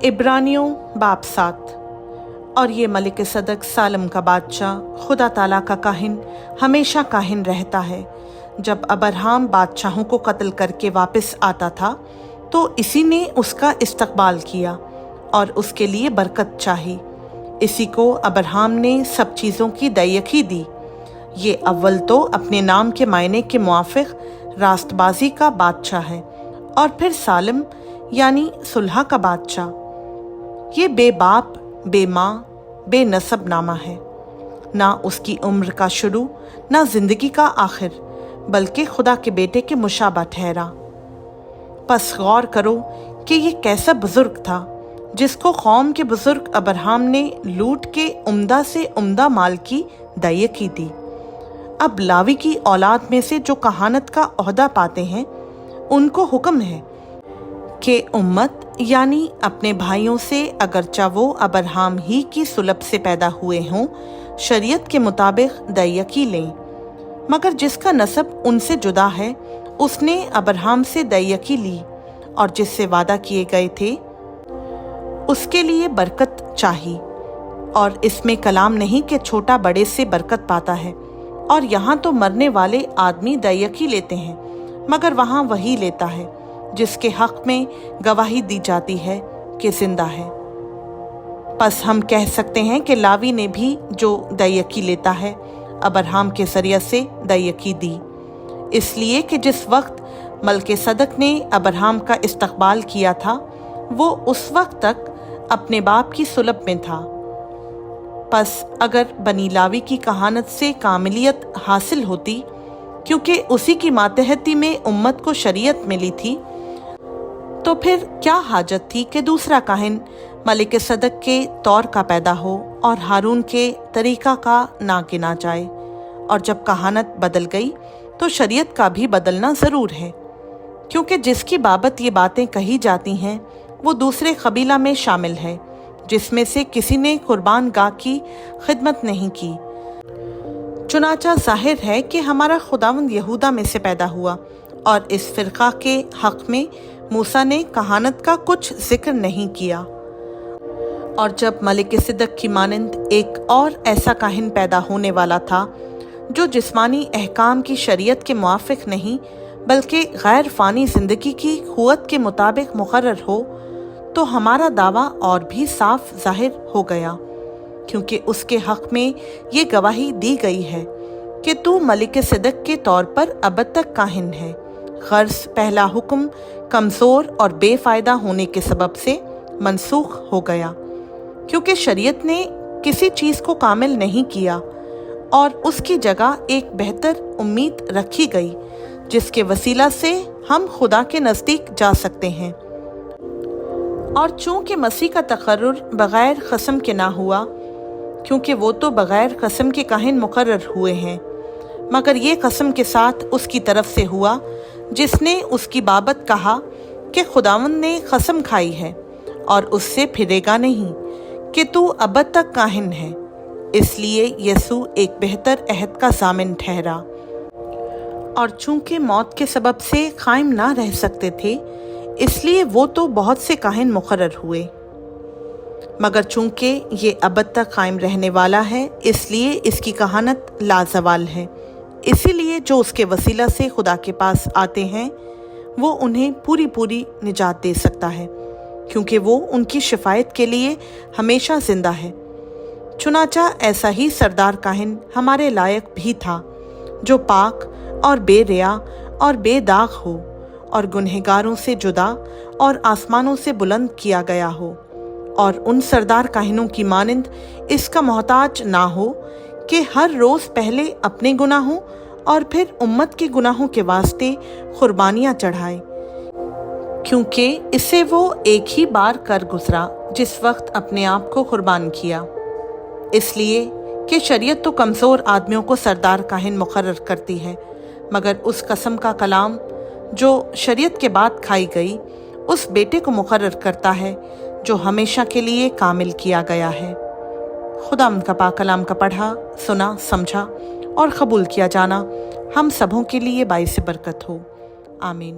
इब्रानियों बाब 7। और ये मलिक सदक सालम का बादशाह खुदा ताला का काहिन हमेशा काहिन रहता है। जब अब्राहम बादशाहों को कत्ल करके वापस आता था तो इसी ने उसका इस्तकबाल किया और उसके लिए बरकत चाही। इसी को अब्राहम ने सब चीज़ों की दैयकी दी। ये अव्वल तो अपने नाम के मायने के मुआफिक रास्तबाजी का बादशाह है और फिर सालम यानी सुलह का बादशाह। ये बेबाप बेमाँ बेनसब नामा है, ना उसकी उम्र का शुरू ना जिंदगी का आखिर, बल्कि खुदा के बेटे के मुशाबा ठहरा। बस गौर करो कि ये कैसा बुजुर्ग था जिसको कौम के बुजुर्ग अब्राहम ने लूट के उम्दा से उम्दा माल की दैयकी दी। अब लावी की औलाद में से जो कहानत का ओहदा पाते हैं उनको हुक्म है कि उम्मत यानी अपने भाइयों से अगरचा वो अब्राहम ही की सुलभ से पैदा हुए हों शरीयत के मुताबिक दैयकी लें, मगर जिसका नसब उनसे जुदा है उसने अब्राहम से दैयकी ली और जिससे वादा किए गए थे उसके लिए बरकत चाहिए। और इसमें कलाम नहीं कि छोटा बड़े से बरकत पाता है। और यहाँ तो मरने वाले आदमी दैयकी लेते हैं, मगर वहाँ वही लेता है जिसके हक में गवाही दी जाती है कि जिंदा है। बस हम कह सकते हैं कि लावी ने भी जो दैयकी लेता है अब्राहम के जरिए से दैयकी दी, इसलिए कि जिस वक्त मलके सदक ने अब्राहम का इस्तकबाल किया था वो उस वक्त तक अपने बाप की सुलभ में था। बस अगर बनी लावी की कहानत से कामिलियत हासिल होती, क्योंकि उसी की मातहती में उम्मत को शरीयत मिली थी, तो फिर क्या हाजत थी कि दूसरा काहिन मलिक सदक के तौर का पैदा हो और हारून के तरीका का ना गिना जाए। और जब कहानत बदल गई तो शरीयत का भी बदलना ज़रूर है, क्योंकि जिसकी बाबत ये बातें कही जाती हैं वो दूसरे कबीला में शामिल है जिसमें से किसी ने कुर्बान गाह की खिदमत नहीं की। चुनाचा जाहिर है कि हमारा खुदावंद यहूदा में से पैदा हुआ और इस फ़िरक़ा के हक़ में मूसा ने कहानत का कुछ जिक्र नहीं किया। और जब मलिक सिदक की मानंद एक और ऐसा काहिन पैदा होने वाला था जो जिस्मानी अहकाम की शरीयत के मुआफिक नहीं बल्कि गैर फ़ानी ज़िंदगी की क़ुव्वत के मुताबिक मुकर्रर हो, तो हमारा दावा और भी साफ जाहिर हो गया, क्योंकि उसके हक़ में ये गवाही दी गई है कि तू मलिक सिदक के तौर पर अब तक काहिन है। गर्ज़ पहला हुक्म कमज़ोर और बेफ़ायदा होने के सबब से मनसूख हो गया, क्योंकि शरीयत ने किसी चीज़ को कामिल नहीं किया और उसकी जगह एक बेहतर उम्मीद रखी गई जिसके वसीला से हम खुदा के नज़दीक जा सकते हैं। और चूँकि मसीह का तकर्रुर बग़ैर क़स्म के ना हुआ, क्योंकि वो तो बग़ैर क़स्म के काहिन मुकर्रर हुए हैं, मगर ये क़स्म के साथ उसकी तरफ से हुआ जिसने उसकी बाबत कहा कि खुदावंद ने क़स्म खाई है और उससे फिरेगा नहीं कि तू अब तक काहिन है। इसलिए यीशु एक बेहतर अहद का ज़ामिन ठहरा। और चूँकि मौत के सबब से कायम ना रह सकते थे, इसलिए वो तो बहुत से काहिन मुकर्रर हुए, मगर चूँकि ये अब तक कायम रहने वाला है इसलिए इसकी कहानत लाजवाल है। इसीलिए जो उसके वसीला से खुदा के पास आते हैं वो उन्हें पूरी पूरी निजात दे सकता है, क्योंकि वो उनकी शिफायत के लिए हमेशा जिंदा है। चुनाचा ऐसा ही सरदार काहिन हमारे लायक भी था, जो पाक और बेरिया और बेदाग हो और गुनहगारों से जुदा और आसमानों से बुलंद किया गया हो, और उन सरदार काहिनों की मानंद इसका मोहताज ना हो कि हर रोज़ पहले अपने गुनाहों और फिर उम्मत के गुनाहों के वास्ते कुर्बानियाँ चढ़ाए, क्योंकि इसे वो एक ही बार कर गुजरा जिस वक्त अपने आप को कुर्बान किया। इसलिए कि शरीयत तो कमज़ोर आदमियों को सरदार काहिन मुकर्रर करती है, मगर उस कसम का कलाम जो शरीयत के बाद खाई गई उस बेटे को मुकर्रर करता है जो हमेशा के लिए कामिल किया गया है। खुदावंद का पाक कलाम का पढ़ा, सुना, समझा और कबूल किया जाना हम सबों के लिए बाइस बरकत हो। आमीन।